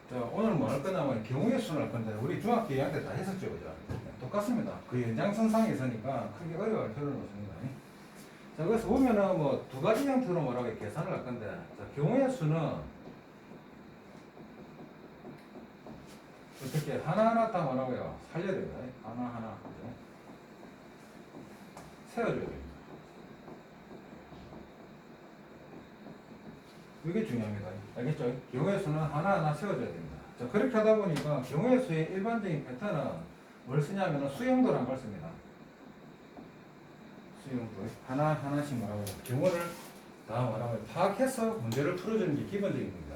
자, 오늘 뭐 할 거냐면 경우의 수를 할 건데 우리 중학교 2학년 때 다 했었죠, 그죠? 똑같습니다. 그 연장선상에 있으니까 크게 어려워할 필요는 없습니다. 자, 그래서 보면은 뭐 두 가지 형태로 뭐라고 계산을 할 건데, 자, 경우의 수는 어떻게 하나하나 다 뭐라고요? 살려야 됩니다. 하나하나. 그죠? 세워줘야 됩니다. 이게 중요합니다. 알겠죠? 경우의 수는 하나하나 세워줘야 됩니다. 자, 그렇게 하다 보니까 경우의 수의 일반적인 패턴은 뭘 쓰냐면 수용도란 걸 씁니다. 수용도. 하나하나씩 뭐라고요? 경우를 다 뭐라고요? 파악해서 문제를 풀어주는 게 기본적인 겁니다.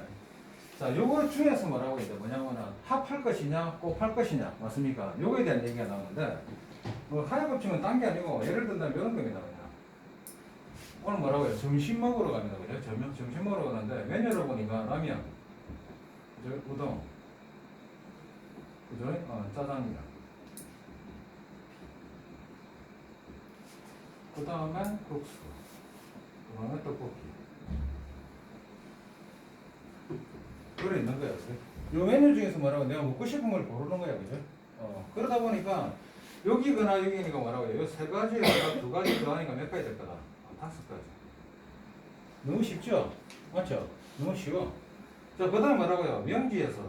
자, 요거 중에서 뭐라고 해야 돼? 뭐냐면은 합할 것이냐, 곱할 것이냐. 맞습니까? 요거에 대한 얘기가 나오는데, 뭐 하나 법칙은 딴 게 아니고, 예를 든다면 이런 겁니다. 그냥. 오늘 뭐라고 해요? 점심 먹으러 갑니다. 그죠? 점심 먹으러 가는데, 메뉴를 보니까 라면, 그죠? 우동, 그죠? 짜장면. 그 다음에 국수. 그 다음에 떡볶이. 그래 있는 거야. 요 메뉴 중에서 뭐라고 내가 먹고 싶은 걸 고르는 거야. 그죠? 그러다 보니까 여기거나 여기니까 뭐라고 해요? 요 세 가지에다가 두 가지 더하니까 몇 가지 될 거다? 다섯 가지. 너무 쉽죠? 맞죠? 너무 쉬워. 자, 그 다음 뭐라고요? 명지에서.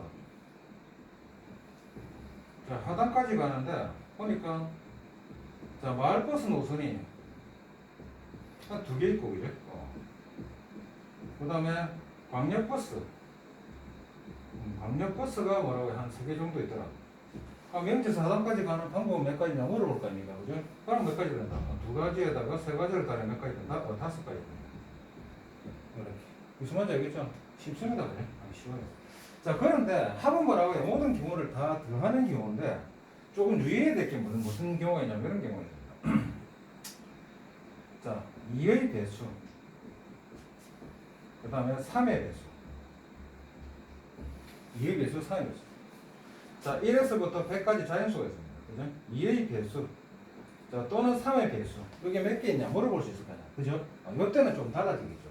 자, 하단까지 가는데 보니까 자, 마을버스 노선이 한 두 개 있고, 그죠? 그 다음에 광역버스. 광역버스가 뭐라고 한 세 개 정도 있더라. 명지에서 하단까지 가는 방법은 몇 가지냐 물어볼 거 아닙니까? 그죠? 그럼 몇 가지 된다? 두 가지에다가 세 가지를 따르면 몇 가지 된다? 다섯 가지 된다. 이렇게. 무슨 말인지 알겠죠? 쉽습니다. 그래? 쉬워요. 자, 그런데 합은 뭐라고 해요? 모든 경우를 다 더하는 경우인데 조금 유의해야 될 게 무슨 경우가 있냐면 이런 경우가 있습니다. 자, 2의 배수. 그 다음에 3의 배수. 2의 배수, 3의 배수. 자, 1에서부터 100까지 자연수가 있습니다. 그죠? 2의 배수. 자, 또는 3의 배수. 이게 몇 개 있냐? 물어볼 수 있을 거냐? 그죠? 이때는 좀 달라지겠죠.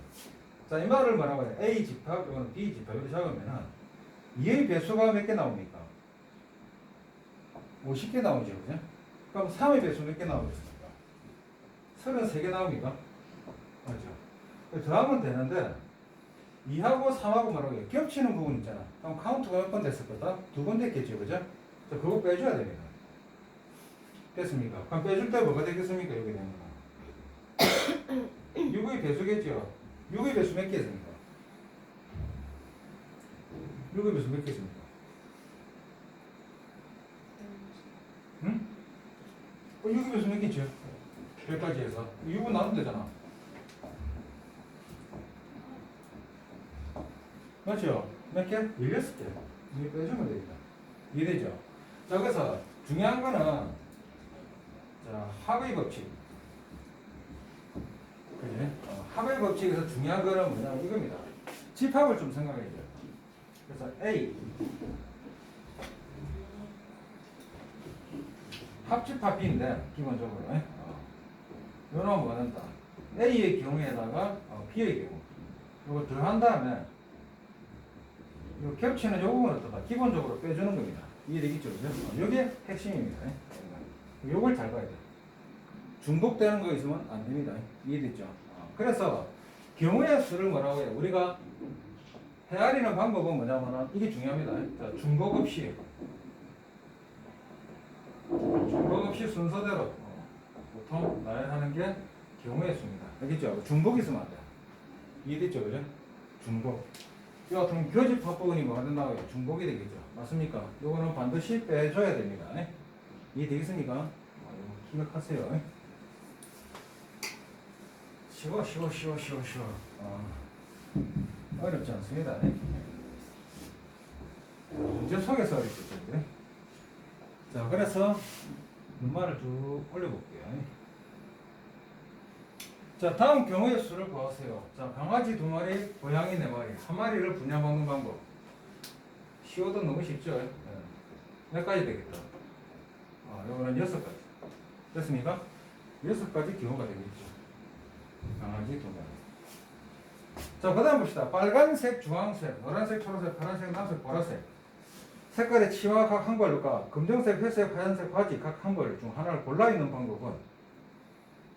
자, 이 말을 뭐라고 해요? A 집합, 이거는 B 집합. 이렇게 잡으면은 2의 배수가 몇 개 나옵니까? 50개 나오죠. 그죠? 그럼 3의 배수 몇 개 나오겠습니까? 33개 나옵니까? 맞죠? 더하면 되는데 2하고 3하고 뭐라고 해요? 겹치는 부분 있잖아. 그럼 카운트가 몇 번 됐을 거다? 두 번 됐겠죠. 그죠? 자, 그거 빼줘야 됩니다. 됐습니까? 그럼 빼줄 때 뭐가 되겠습니까? 여기 되면 6의 배수겠죠? 6의 배수 몇 개 있습니까? 6의 배수 몇 개 있습니까? 응? 6의 배수 몇 개 있죠? 100까지 해서 6은 나누면 되잖아. 맞죠? 몇 개? 16개. 이거 빼주면 되겠다. 이해되죠? 자, 그래서 중요한 거는 자, 합의 법칙. 그지? 합의 법칙에서 중요한 거는 뭐냐면 이겁니다. 집합을 좀 생각해야 돼요. 그래서 A 합집합 B인데 기본적으로 요놈은 뭐 한다? A의 경우에다가 B의 경우 이거 더한 다음에 요 겹치는 요 부분을 어떻다? 기본적으로 빼주는 겁니다. 이해되겠죠? 그죠? 요게 핵심입니다. 요걸 잘 봐야 돼. 중복되는 거 있으면 안 됩니다. 이해됐죠? 그래서 경우의 수를 뭐라고 해요? 우리가 헤아리는 방법은 뭐냐면은 이게 중요합니다. 자, 중복 없이 순서대로 보통 나열하는 게 경우의 수입니다. 알겠죠? 중복 있으면 안 돼. 이해됐죠? 그죠? 중복. 이 같은 교집합 부분이 뭐가 된다고 해요? 중복이 되겠죠. 맞습니까? 요거는 반드시 빼줘야 됩니다. 이해되겠습니까? 이거 기억하세요. 쉬워. 어렵지 않습니다. 문제 속에서 어렵겠죠. 자, 그래서 눈말을 쭉 올려볼게요. 자, 다음 경우의 수를 보세요. 자, 강아지 2마리, 고양이 4마리, 한 마리를 분양받는 방법. 쉬워도 너무 쉽죠? 몇 가지 되겠다? 요거는 6가지. 됐습니까? 6가지 경우가 되겠죠. 강아지 2마리. 자, 그 다음 봅시다. 빨간색, 주황색, 노란색, 초록색, 파란색, 남색, 보라색. 색깔의 치마 각 한 벌과 검정색, 회색, 하얀색 바지 각 한 벌 중 하나를 골라 입는 방법은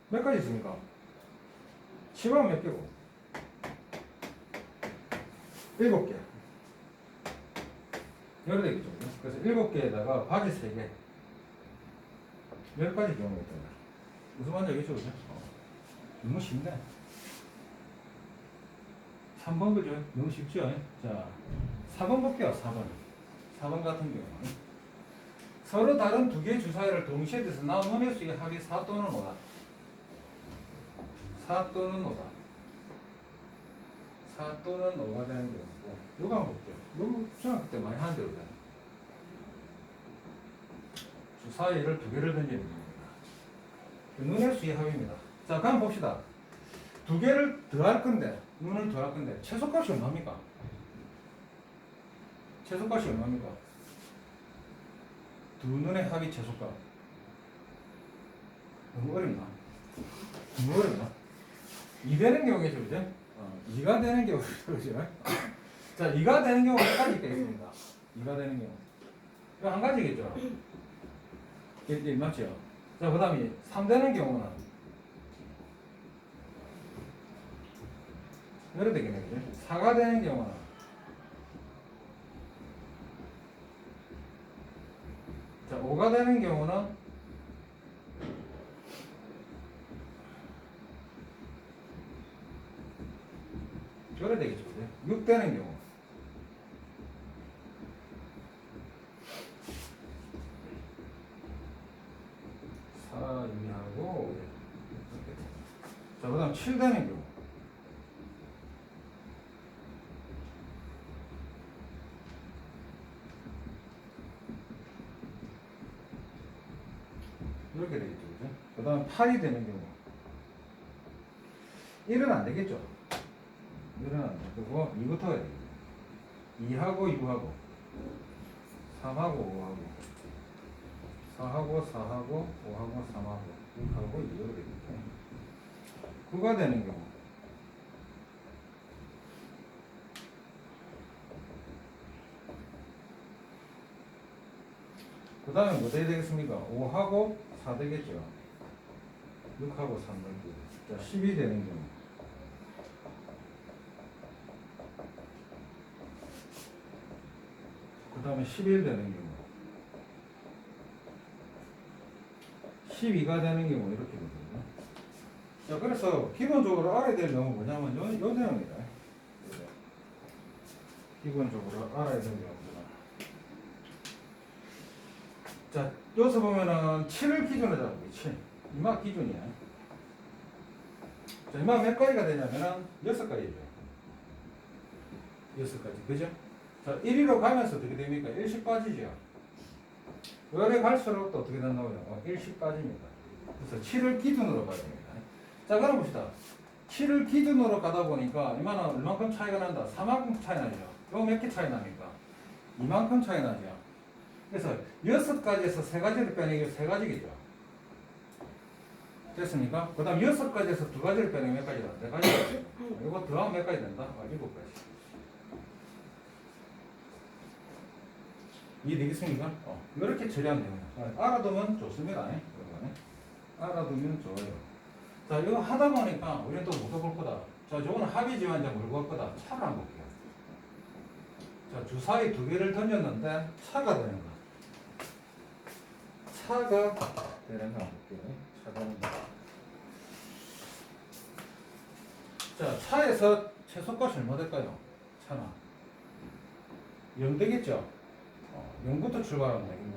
몇 가지 있습니까? 치마는 몇 개고? 7개. 여러 되겠죠. 그래서 7개에다가 바지 3개. 10가지 경우가 있다. 무슨 말인지 알겠죠? 그죠? 너무 쉽네. 3번 그죠? 너무 쉽죠? 자, 4번 볼게요. 4번. 4번 같은 경우는 서로 다른 두 개의 주사위를 동시에 대서 나온 논의 수의 합이 4 또는 5다. 4 또는 5다. 4 또는 5가 되는 경우고, 이거 한번 볼게요. 이거 중학교 때 많이 하는 대로잖아요. 주사위를 2개를 던지는 겁니다. 눈의 수의 합입니다. 자, 그럼 봅시다. 2개를 더할 건데, 눈을 더할 건데, 최소값이 얼마입니까? 최소값이 얼마입니까? 두 눈의 합이 최소값. 너무 어렵나? 너무 어렵나? 2 되는 경우겠죠, 그죠? 2가 되는 경우죠, 그죠? 자, 2가 되는 경우 몇 가지 있겠습니다. 2가 되는 경우. 이거 한 가지겠죠? 맞죠? 자, 그 다음에 3 되는 경우는 여러 되겠네, 그죠? 4가 되는 경우는 자, 5가 되는 경우는 여러 되겠죠, 그죠? 6 되는 경우 4, 2하고 자, 그 다음 7 되는 경우 이렇게 되겠죠, 그죠? 그 다음 8이 되는 경우 1은 안 되겠죠? 1은 안 되고 2부터 해야 되겠죠. 2하고 2하고 3하고 5하고 4하고 4하고 5하고 3하고 6하고 2로 되겠죠. 9가 되는 경우 그 다음에 뭐 돼야 되겠습니까? 5하고 4 되겠죠. 6하고 3 되겠죠. 자, 10이 되는 경우 그 다음에 11 되는 경우 12가 되는 경우 이렇게 되거든요. 자, 그래서 기본적으로 알아야 될 내용은 뭐냐면 요 내용이다. 기본적으로 알아야 될 내용입니다. 자, 여기서 보면은 7을 기준으로 잡고 7. 이마 기준이야. 자, 이마 몇 가지가 되냐면은 6가지죠. 6가지. 그죠? 자, 1위로 가면서 어떻게 됩니까? 1씩 빠지죠. 열에 갈수록 또 어떻게 된다고요? 1씩 빠집니다. 그래서 7을 기준으로 가야 됩니다. 자, 그럼 봅시다. 7을 기준으로 가다 보니까 얼만큼 차이가 난다? 4만큼 차이 나죠. 이거 몇 개 차이 납니까? 2만큼 차이 나죠. 그래서 6가지에서 3가지를 빼내기 3가지겠죠. 됐습니까? 그 다음 6가지에서 2가지를 빼내기 몇 가지다? 4가지다. 이거 더하면 몇 가지 된다? 7가지. 이해되겠습니까? 이렇게 처리하면 됩니다. 알아두면 좋습니다. 알아두면 좋아요. 자, 이거 하다 보니까 우리는 또 물어볼 거다. 자, 저거는 합이지만 이제 물어볼 거다. 차를 한번 볼게요. 자, 주사위 2개를 던졌는데 차가 되는 거. 차가 되는 거 볼게요. 차가 되는 거. 자, 차에서 최소값이 얼마 될까요? 차는 0 되겠죠? 0부터 출발하면 되겠네.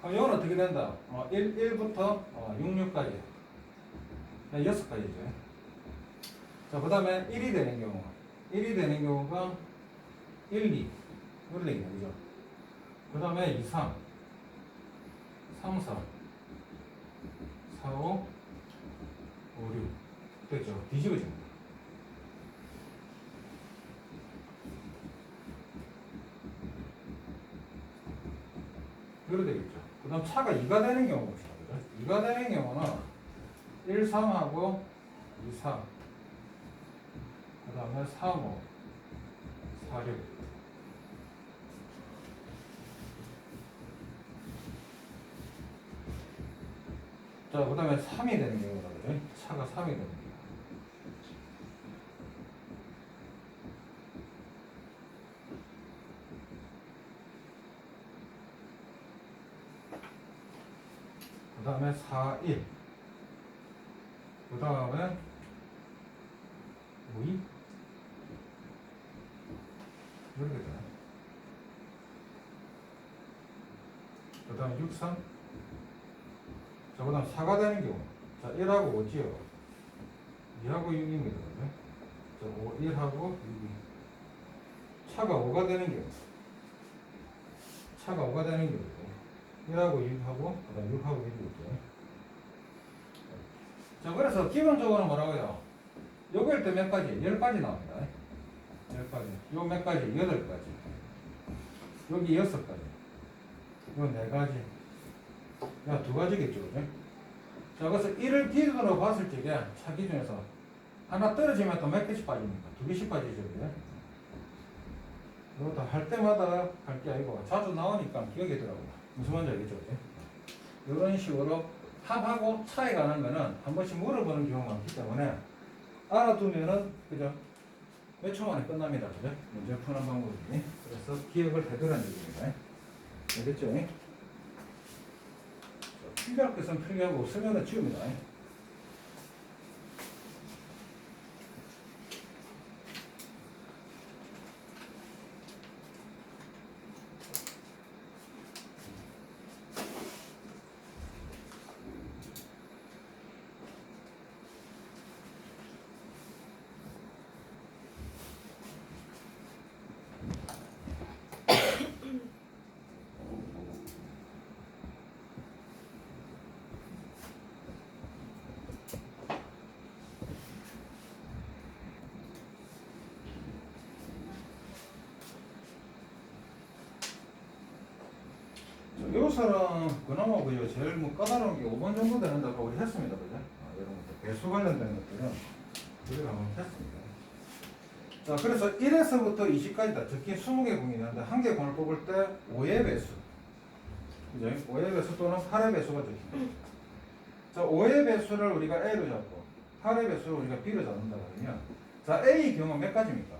그럼 이건 어떻게 된다? 1부터 66까지. 6가지죠. 자, 그 다음에 1이 되는 경우. 1이 되는 경우가 1, 2. 이렇게 되겠네. 그죠? 그 다음에 2, 3. 3, 4. 4, 5. 5, 6. 됐죠? 뒤집어집니다. 이렇게 되겠죠. 그 다음 차가 2가 되는 경우 봅시다. 2가 되는 경우는 1, 3하고 2, 4. 그 다음에 3, 5, 4, 6. 자, 그 다음에 3이 되는 경우다. 그죠? 차가 3이 되는 경우. 그 다음에 4, 1. 그 다음에 5, 2. 이렇게 되네. 그 다음에 6, 3. 자, 그 다음 4가 되는 경우. 자, 1하고 5지요. 2하고 6입니다. 자, 5, 1하고 6이. 차가 5가 되는 경우. 차가 5가 되는 경우. 1하고 6하고, 그 다음 6하고 1이 있죠. 자, 그래서 기본적으로 뭐라고요? 요거일 때 몇 가지? 10가지 나옵니다. 10가지. 요 몇 가지? 8가지. 여기 6가지. 요 4가지. 야, 2가지겠죠. 그죠? 자, 그래서 1을 기준으로 봤을 적에 차 기준에서 하나 떨어지면 또 몇 개씩 빠집니까? 2개씩 빠지죠. 그죠? 이것도 할 때마다 할 게 아니고 자주 나오니까 기억이 더라고요. 무슨 말인지 알겠죠? 그죠? 이런 식으로 합하고 차이가 나는 거는 한 번씩 물어보는 경우가 많기 때문에 알아두면은, 그죠? 몇 초 만에 끝납니다. 그죠? 문제 푸는 방법이. 그래서 기억을 해두라는 얘기입니다. 알겠죠? 필요할 것은 필요하고 없으면 지웁니다. 요소는 그나마 그요 제일 뭐 까다로운 게 5번 정도 되는다고 우리 했습니다. 그죠? 이런 것들 배수 관련된 것들은 우리가 한번 했습니다. 자, 그래서 1에서부터 20까지다. 적힌 20개 공이 있는데 한 개 공을 뽑을 때 5의 배수. 그죠? 5의 배수 또는 8의 배수가 적힙니다. 자, 5의 배수를 우리가 A로 잡고 8의 배수를 우리가 B로 잡는다 그러면, 자, A 경우 몇 가지입니까?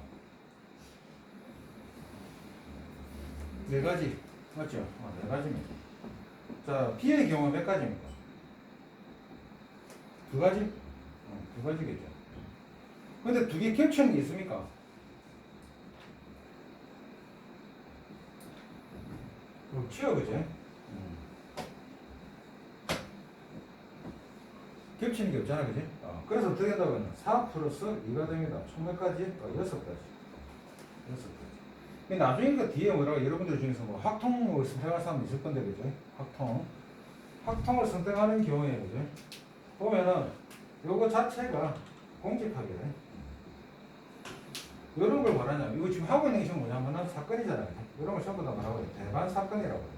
4가지. 맞죠? 4가지입니다. 자, B의 경우 몇 가지입니까? 2가지? 2가지겠죠. 근데 2개 겹치는 게 있습니까? 없죠, 그죠? 겹치는 게 없잖아, 그지? 그래서 어떻게 된다고 하면 4 플러스 2가 됩니다. 총 몇 가지? 6가지. 6가지. 나중에 그 뒤에 뭐라고 여러분들 중에서 뭐 확통을 선택할 사람도 있을 건데, 그죠? 확통을 선택하는 경우에, 그죠? 보면은 요거 자체가 공집하게 돼. 이런 걸 말하냐면, 이거 지금 하고 있는 게 지금 뭐냐면은 사건이잖아요. 이런 걸 전부 다 뭐라고 해요? 대반 사건이라고 해요.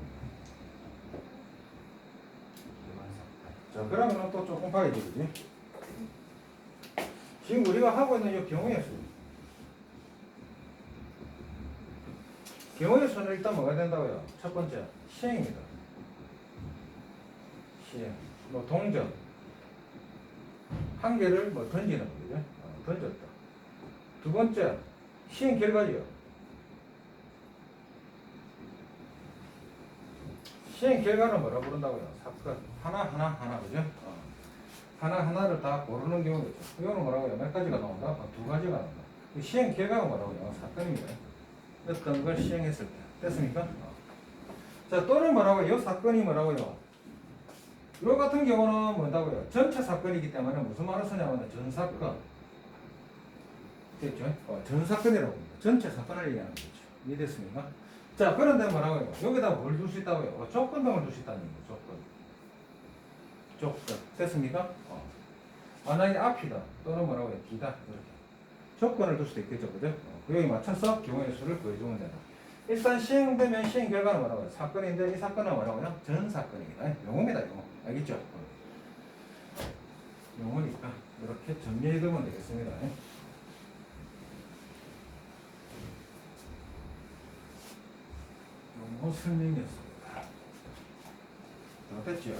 대반 사건. 자, 그러면은 또 조금 봐야지, 그지? 지금 우리가 하고 있는 이 경우의 수. 경우의 수는 일단 뭐가 된다고요? 첫 번째, 시행입니다. 시행. 뭐, 동전. 한 개를 뭐 던지는 거죠. 던졌다. 두 번째, 시행 결과지요. 시행 결과는 뭐라 부른다고요? 사건. 하나, 그죠? 하나를 다 고르는 경우겠죠. 이거는 뭐라고요? 몇 가지가 나온다? 2가지가 나온다. 시행 결과가 뭐라고요? 사건입니다. 어떤 걸 시행했을 때. 됐습니까? 자, 또는 뭐라고요? 이 사건이 뭐라고요? 요 같은 경우는 뭐다고요? 전체 사건이기 때문에 무슨 말을 쓰냐면 전사건. 됐죠? 전사건이라고 합니다. 전체 사건을 얘기하는 거죠. 이해됐습니까? 자, 그런데 뭐라고요? 여기다 뭘 둘 수 있다고요? 조건등을 둘 수 있다는 거죠. 조건. 됐습니까? 만약에 앞이다. 또는 뭐라고요? 뒤다. 이렇게. 조건을 둘 수도 있겠죠. 그죠? 여기 맞춰서 경우의 수를 구해주면 된다. 일단 시행되면 시행 결과는 뭐라고요? 사건인데 이 사건은 뭐라고요? 전 사건입니다. 용어입니다. 용어. 알겠죠? 용어니까 이렇게 정리해 두면 되겠습니다. 용어 설명이었습니다. 자, 됐죠?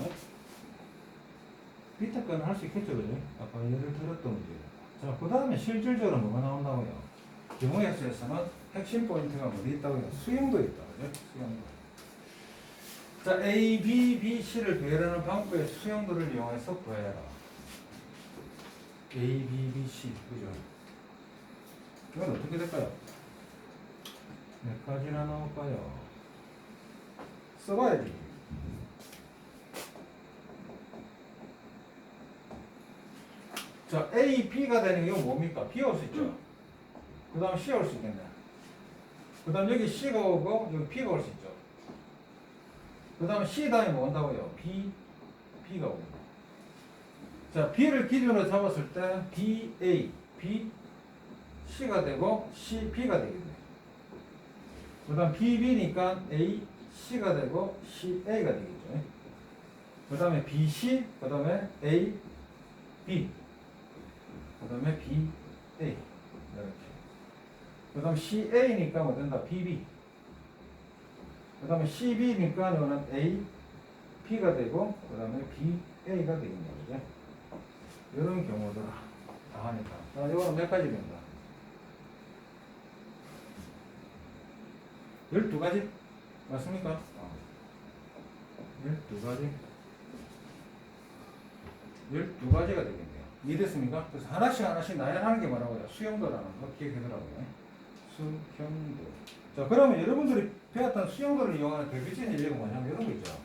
밑에 거는 할 수 있겠죠, 그죠? 아까 예를 들었던 문제. 자, 그 다음에 실질적으로 뭐가 나온다고요? 경우의 수에서는 핵심 포인트가 어디 있다고요? 수용도 있다, 그죠? 수용도. 자, A, B, B, C를 배열하는 방법의 수용도를 이용해서 구해라. A, B, B, C, 그죠? 이건 어떻게 될까요? 몇 가지나 나올까요? 써봐야지. 자, A, B가 되는 게 뭡니까? B 올 수 있죠. 그 다음 C 올 수 있겠네. 그 다음 여기 C가 오고 여기 B가 올 수 있죠. 그 다음에 C 다음에 뭐 온다고요? B, B가 오고. 자, B를 기준으로 잡았을 때 B, A, B, C가 되고 C, B가 되겠네. 그 다음 B, B니까 A, C가 되고 C, A가 되겠죠. 그 다음에 B, C, 그 다음에 A, B, 그 다음에 B, A. 이렇게. 그 다음 CA니까 뭐 된다? BB. 그 다음에 CB니까 이거는 A, P가 되고, 그 다음에 BA가 되겠네요. 그죠? 이런 경우들 다 하니까. 자, 이거는 몇 가지 된다? 12가지? 맞습니까? 12가지. 12가지가 되겠네요. 이해됐습니까? 그래서 하나씩 나열하는 게 뭐라고요? 수용도라는 거 기억해두라고요. 수용도. 자, 그러면 여러분들이 배웠던 수용도를 이용하는 대표적인 인력은 뭐냐면 이런 거 있죠.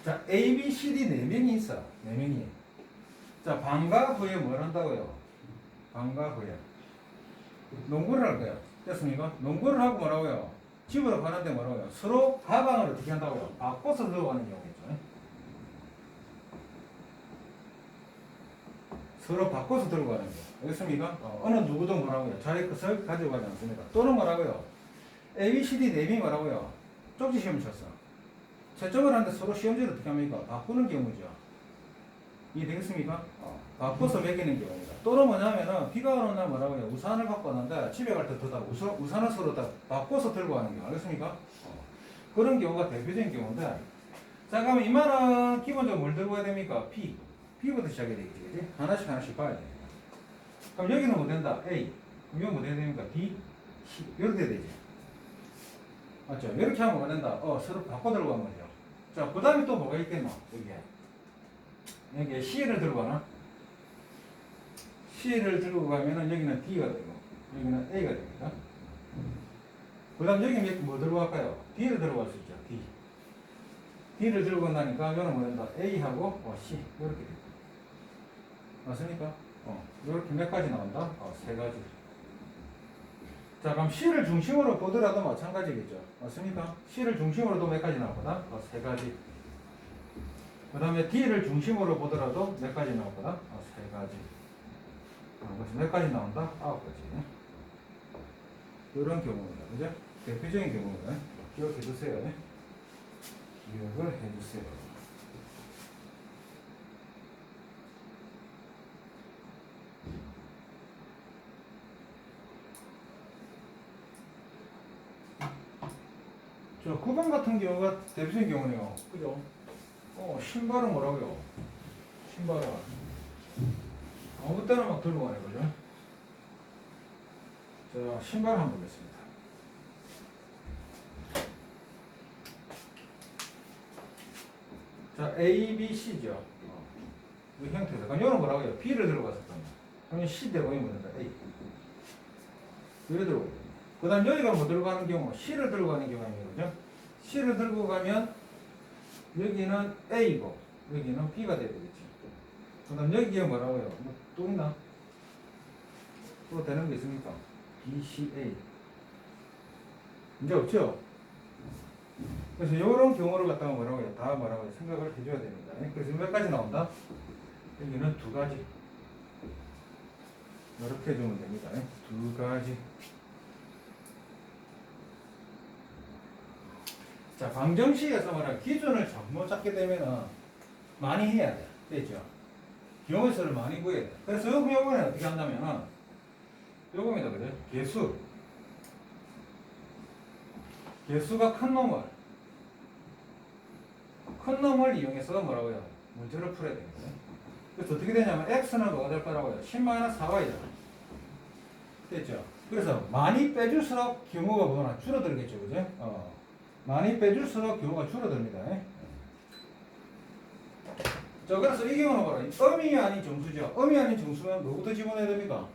자, A, B, C, D 4명이 있어. 4명이. 자, 방과 후에 뭘 한다고요? 방과 후에. 농구를 할 거예요. 됐습니까? 농구를 하고 뭐라고요? 집으로 가는데 뭐라고요? 서로 가방을 어떻게 한다고요? 바꿔서 들고 가는 경우겠죠. 서로 바꿔서 들고 가는 거. 알겠습니까? 어느 누구도 뭐라고요? 자기 것을 가지고 가지 않습니다. 또는 뭐라고요? A, B, C, D 4명이 뭐라고요? 쪽지 시험을 쳤어. 채점을 하는데 서로 시험지를 어떻게 합니까? 바꾸는 경우죠. 이해되겠습니까? 바꿔서 매기는 경우입니다. 또는 뭐냐면은 비가 오는 날 뭐라고요? 우산을 갖고 왔는데 집에 갈 때 더다 우산을 서로 다 바꿔서 들고 가는 경우. 알겠습니까? 그런 경우가 대표적인 경우인데, 자, 그러면 이만은 기본적으로 뭘 들고 가야 됩니까? P. B부터 시작해야 되겠지. 그지? 하나씩 봐야 돼. 그럼 여기는 뭐 된다? A. 그럼 여기 뭐 돼야 됩니까? B, C. 이렇게 돼야 되지. 맞죠? 이렇게 하면 뭐 된다? 서로 바꿔 들고 가는 거죠. 자, 그 다음에 또 뭐가 있겠노? 여기에 C를 들고 가나? C를 들고 가면은 여기는 D가 되고, 여기는 A가 됩니다. 그 다음 여기 뭐 들고 갈까요? D를 들고 갈 수 있죠. D. D를 들고 간다니까, 이거는 뭐 된다? A하고 C. 이렇게 됩니다. 맞습니까? 이렇게 몇 가지 나온다? 3가지. 자, 그럼 C를 중심으로 보더라도 마찬가지겠죠. 맞습니까? C를 중심으로 또 몇 가지 나오거든? 3가지. 그 다음에 D를 중심으로 보더라도 몇 가지 나오거든? 3가지. 그래서 몇 가지 나온다? 9가지. 이런 경우입니다. 그죠? 대표적인 경우는 기억해 두세요. 기억을 해 주세요. 자, 9번 같은 경우가 대표적인 경우네요. 그죠? 신발은 뭐라고요? 신발은 아무 때나 막 들고 가네, 그죠? 자, 신발 한번 보겠습니다. 자, A, B, C죠. 이 형태에서. 그럼 이거는 뭐라고요? B를 들고 갔었거든요. 그러면 C 대보이 뭐든다? A. B를 들고 가요. 그 다음 여기가 뭐 들고 가는 경우? C를 들고 가는 경우가 있는 거죠. C를 들고 가면 여기는 A고 여기는 B가 돼야 되겠지. 그 다음 여기에 뭐라고요? 또 있나? 또 되는 게 있습니까? B, C, A. 이제 없죠? 그래서 이런 경우를 갖다가 뭐라고요? 다 뭐라고요? 생각을 해줘야 됩니다. 그래서 몇 가지 나온다? 여기는 2가지. 이렇게 해주면 됩니다. 2가지. 자, 방정식에서 말하는 기준을 잘못 잡게 되면은 많이 해야 돼. 됐죠? 경우수를 많이 구해야 돼. 그래서 요번에 어떻게 한다면은 요겁니다. 그죠? 개수가 큰 놈을 큰 놈을 이용해서 뭐라고요? 문제를 풀어야 됩니다. 그래서 어떻게 되냐면 x는 뭐가 될 거라고요? 10-4y다. 됐죠? 그래서 많이 빼줄수록 경우가 뭐나 줄어들겠죠, 그죠? 많이 빼줄수록 경우가 줄어듭니다. 자, 그래서 이 경우는 뭐라? 음이 아닌 정수죠. 음이 아닌 정수면 뭐부터 집어넣어야 됩니까?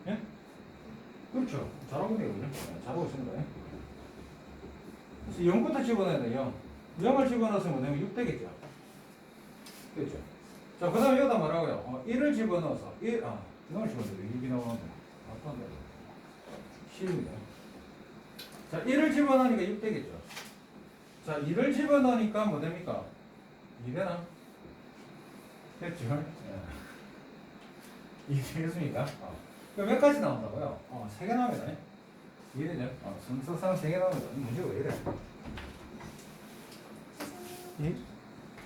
예? 그렇죠. 잘하고 있네요, 그죠? 잘하고 있습니다. 그래서 0부터 집어넣어야 돼요. 0을 집어넣어서 뭐냐면 6 되겠죠. 그렇죠. 자, 그 다음에 여기다 뭐라고요? 1을 집어넣어서 0을 집어넣어서 6이 나오는데 아까운데 쉬웁니다. 자, 1을 집어넣으니까 6 되겠죠. 자, 2를 집어넣으니까 뭐 됩니까? 2 되나? 됐죠? 예. 2 되겠습니까? 그럼 몇 가지 나온다고요? 3개 나옵니다. 이해되죠? 순서상 3개 나옵니다. 문제가 왜 이래? 예?